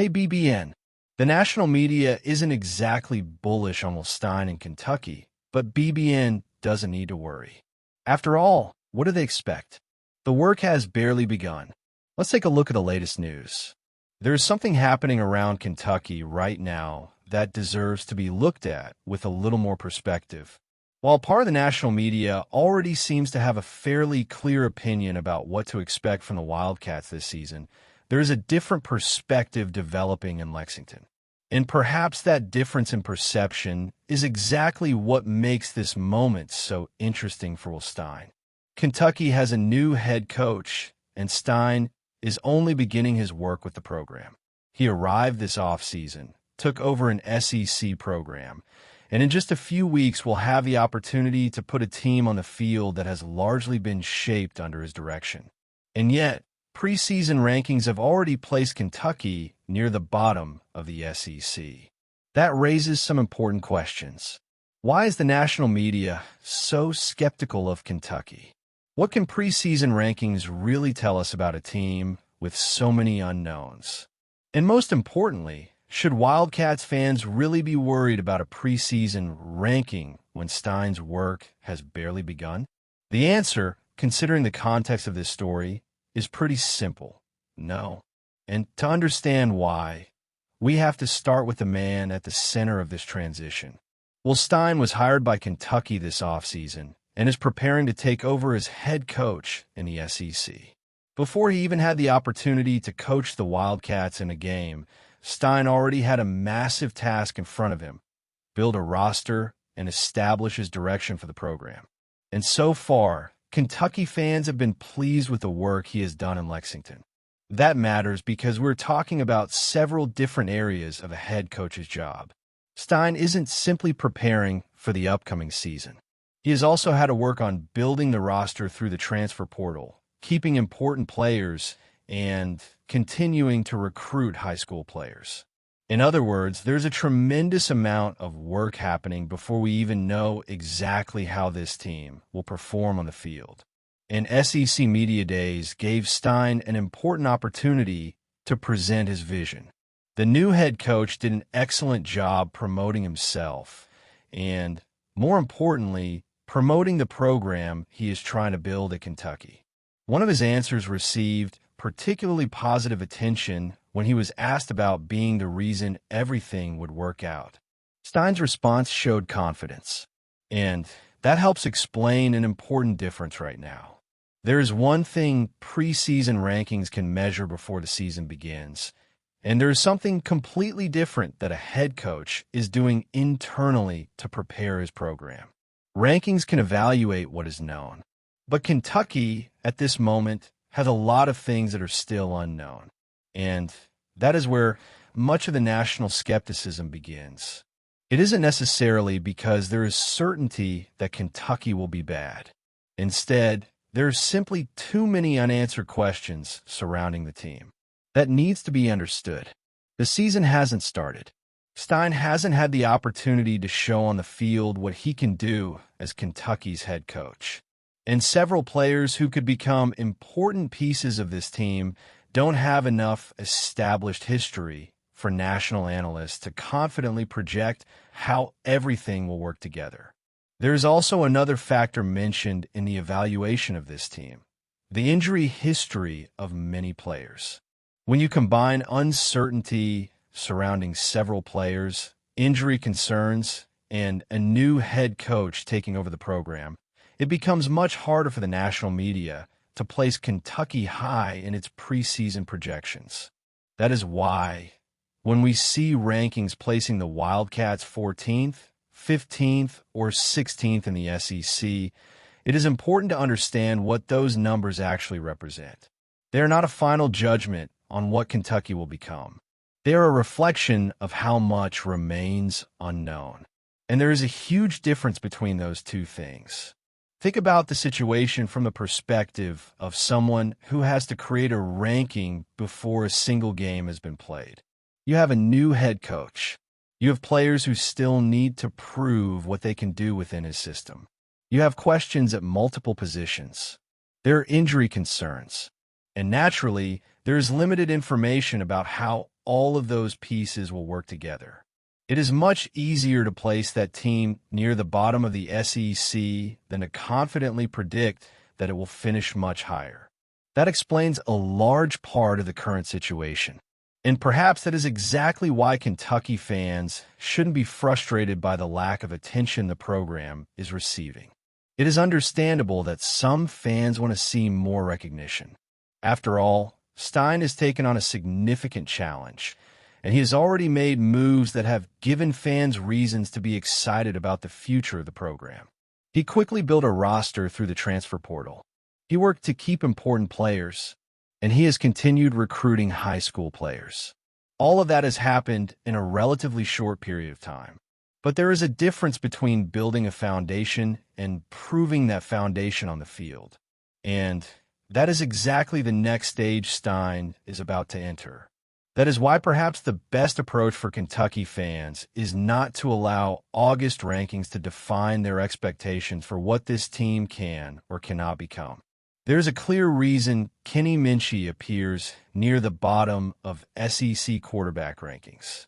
Hey BBN, the national media isn't exactly bullish on Will Stein and Kentucky, but BBN doesn't need to worry. After all, what do they expect? The work has barely begun. Let's take a look at the latest news. There is something happening around Kentucky right now that deserves to be looked at with a little more perspective. While part of the national media already seems to have a fairly clear opinion about what to expect from the Wildcats this season, there is a different perspective developing in Lexington. And perhaps that difference in perception is exactly what makes this moment so interesting for Will Stein. Kentucky has a new head coach, and Stein is only beginning his work with the program. He arrived this offseason, took over an SEC program, and in just a few weeks will have the opportunity to put a team on the field that has largely been shaped under his direction. And yet, preseason rankings have already placed Kentucky near the bottom of the SEC. That raises some important questions. Why is the national media so skeptical of Kentucky? What can preseason rankings really tell us about a team with so many unknowns? And most importantly, should Wildcats fans really be worried about a preseason ranking when Stein's work has barely begun? The answer, considering the context of this story, is pretty simple. No. And to understand why, we have to start with the man at the center of this transition. Will Stein was hired by Kentucky this offseason and is preparing to take over as head coach in the SEC. Before he even had the opportunity to coach the Wildcats in a game, Stein already had a massive task in front of him: build a roster and establish his direction for the program. And so far, Kentucky fans have been pleased with the work he has done in Lexington. That matters because we're talking about several different areas of a head coach's job. Stein isn't simply preparing for the upcoming season. He has also had to work on building the roster through the transfer portal, keeping important players, and continuing to recruit high school players. In other words, there's a tremendous amount of work happening before we even know exactly how this team will perform on the field. And SEC Media Days gave Stein an important opportunity to present his vision. The new head coach did an excellent job promoting himself and, more importantly, promoting the program he is trying to build at Kentucky. One of his answers received particularly positive attention when he was asked about being the reason everything would work out. Stein's response showed confidence, and that helps explain an important difference right now. There is one thing preseason rankings can measure before the season begins, and there is something completely different that a head coach is doing internally to prepare his program. Rankings can evaluate what is known, but Kentucky, at this moment, has a lot of things that are still unknown. And that is where much of the national skepticism begins. It isn't necessarily because there is certainty that Kentucky will be bad. Instead, there are simply too many unanswered questions surrounding the team. That needs to be understood. The season hasn't started. Stein hasn't had the opportunity to show on the field what he can do as Kentucky's head coach. And several players who could become important pieces of this team don't have enough established history for national analysts to confidently project how everything will work together. There is also another factor mentioned in the evaluation of this team: the injury history of many players. When you combine uncertainty surrounding several players, injury concerns, and a new head coach taking over the program, it becomes much harder for the national media to place Kentucky high in its preseason projections. That is why, when we see rankings placing the Wildcats 14th, 15th, or 16th in the SEC, it is important to understand what those numbers actually represent. They are not a final judgment on what Kentucky will become. They are a reflection of how much remains unknown. And there is a huge difference between those two things. Think about the situation from the perspective of someone who has to create a ranking before a single game has been played. You have a new head coach. You have players who still need to prove what they can do within his system. You have questions at multiple positions. There are injury concerns. And naturally, there is limited information about how all of those pieces will work together. It is much easier to place that team near the bottom of the SEC than to confidently predict that it will finish much higher. That explains a large part of the current situation. And perhaps that is exactly why Kentucky fans shouldn't be frustrated by the lack of attention the program is receiving. It is understandable that some fans want to see more recognition. After all, Stein has taken on a significant challenge, and he has already made moves that have given fans reasons to be excited about the future of the program. He quickly built a roster through the transfer portal. He worked to keep important players, and he has continued recruiting high school players. All of that has happened in a relatively short period of time. But there is a difference between building a foundation and proving that foundation on the field. And that is exactly the next stage Stein is about to enter. That is why perhaps the best approach for Kentucky fans is not to allow August rankings to define their expectations for what this team can or cannot become. There's a clear reason Kenny Minchey appears near the bottom of SEC quarterback rankings.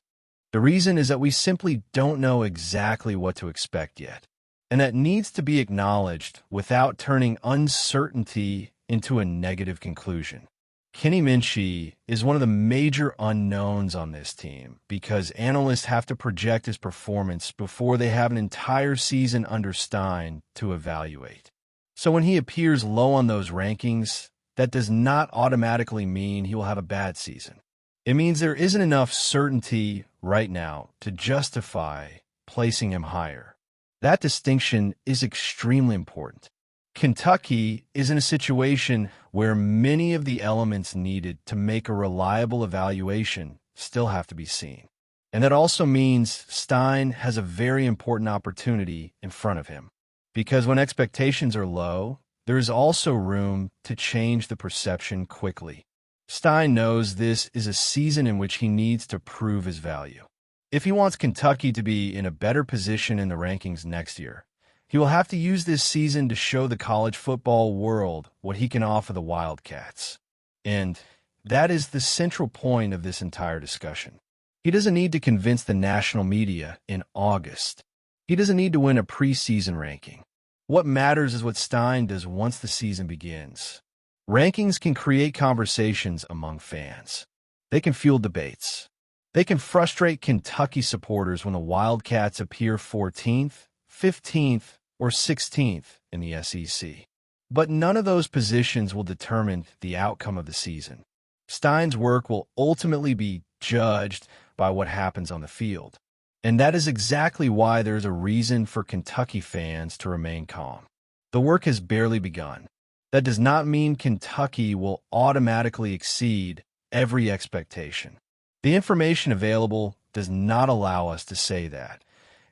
The reason is that we simply don't know exactly what to expect yet, and that needs to be acknowledged without turning uncertainty into a negative conclusion. Kenny Minchey is one of the major unknowns on this team because analysts have to project his performance before they have an entire season under Stein to evaluate. So when he appears low on those rankings, that does not automatically mean he will have a bad season. It means there isn't enough certainty right now to justify placing him higher. That distinction is extremely important. Kentucky is in a situation where many of the elements needed to make a reliable evaluation still have to be seen. And that also means Stein has a very important opportunity in front of him. Because when expectations are low, there is also room to change the perception quickly. Stein knows this is a season in which he needs to prove his value. If he wants Kentucky to be in a better position in the rankings next year, he will have to use this season to show the college football world what he can offer the Wildcats. And that is the central point of this entire discussion. He doesn't need to convince the national media in August. He doesn't need to win a preseason ranking. What matters is what Stein does once the season begins. Rankings can create conversations among fans. They can fuel debates. They can frustrate Kentucky supporters when the Wildcats appear 14th, 15th, or 16th in the SEC. But none of those positions will determine the outcome of the season. Stein's work will ultimately be judged by what happens on the field. And that is exactly why there's a reason for Kentucky fans to remain calm. The work has barely begun. That does not mean Kentucky will automatically exceed every expectation. The information available does not allow us to say that,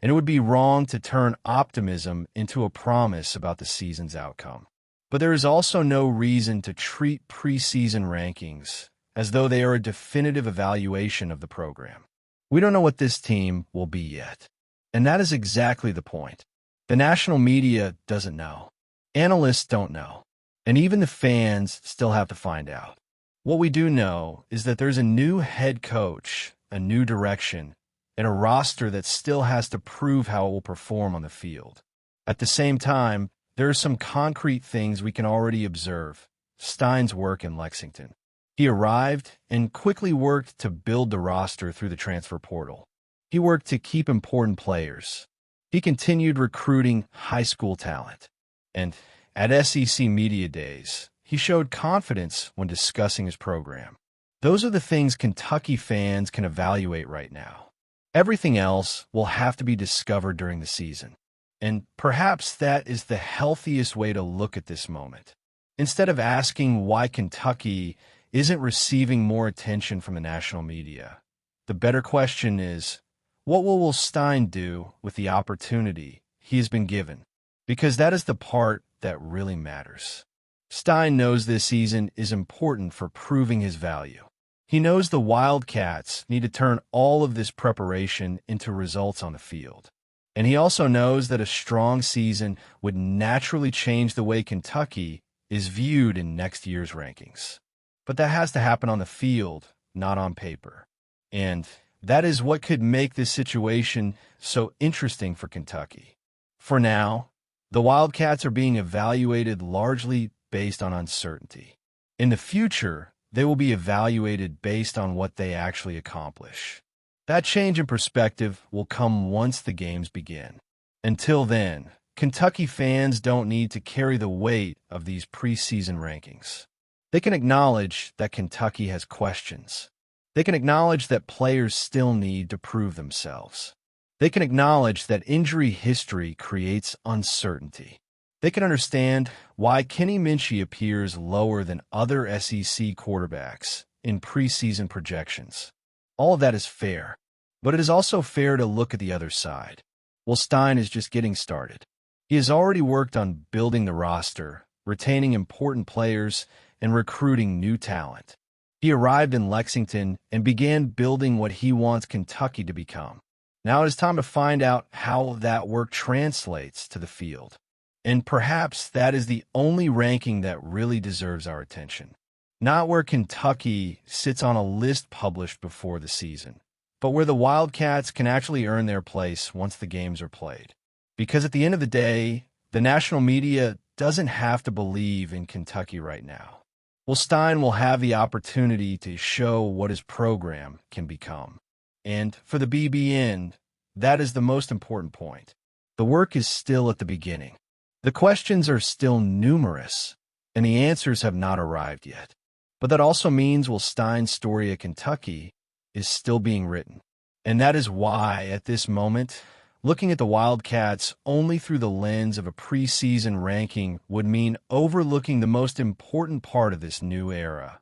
and it would be wrong to turn optimism into a promise about the season's outcome. But there is also no reason to treat preseason rankings as though they are a definitive evaluation of the program. We don't know what this team will be yet. And that is exactly the point. The national media doesn't know. Analysts don't know. And even the fans still have to find out. What we do know is that there's a new head coach, a new direction, and a roster that still has to prove how it will perform on the field. At the same time, there are some concrete things we can already observe. Stein's work in Lexington. He arrived and quickly worked to build the roster through the transfer portal. He worked to keep important players. He continued recruiting high school talent. And at SEC Media Days, he showed confidence when discussing his program. Those are the things Kentucky fans can evaluate right now. Everything else will have to be discovered during the season. And perhaps that is the healthiest way to look at this moment. Instead of asking why Kentucky isn't receiving more attention from the national media, the better question is, what will Stein do with the opportunity he has been given? Because that is the part that really matters. Stein knows this season is important for proving his value. He knows the Wildcats need to turn all of this preparation into results on the field. And he also knows that a strong season would naturally change the way Kentucky is viewed in next year's rankings. But that has to happen on the field, not on paper. And that is what could make this situation so interesting for Kentucky. For now, the Wildcats are being evaluated largely based on uncertainty. In the future, they will be evaluated based on what they actually accomplish. That change in perspective will come once the games begin. Until then, Kentucky fans don't need to carry the weight of these preseason rankings. They can acknowledge that Kentucky has questions. They can acknowledge that players still need to prove themselves. They can acknowledge that injury history creates uncertainty. They can understand why Kenny Minchey appears lower than other SEC quarterbacks in preseason projections. All of that is fair, but it is also fair to look at the other side. Will Stein is just getting started. He has already worked on building the roster, retaining important players, and recruiting new talent. He arrived in Lexington and began building what he wants Kentucky to become. Now it is time to find out how that work translates to the field. And perhaps that is the only ranking that really deserves our attention. Not where Kentucky sits on a list published before the season, but where the Wildcats can actually earn their place once the games are played. Because at the end of the day, the national media doesn't have to believe in Kentucky right now. Will Stein will have the opportunity to show what his program can become. And for the BBN, that is the most important point. The work is still at the beginning. The questions are still numerous, and the answers have not arrived yet. But that also means Will Stein's story at Kentucky is still being written. And that is why, at this moment, looking at the Wildcats only through the lens of a preseason ranking would mean overlooking the most important part of this new era.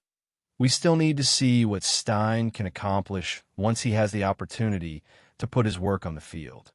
We still need to see what Stein can accomplish once he has the opportunity to put his work on the field.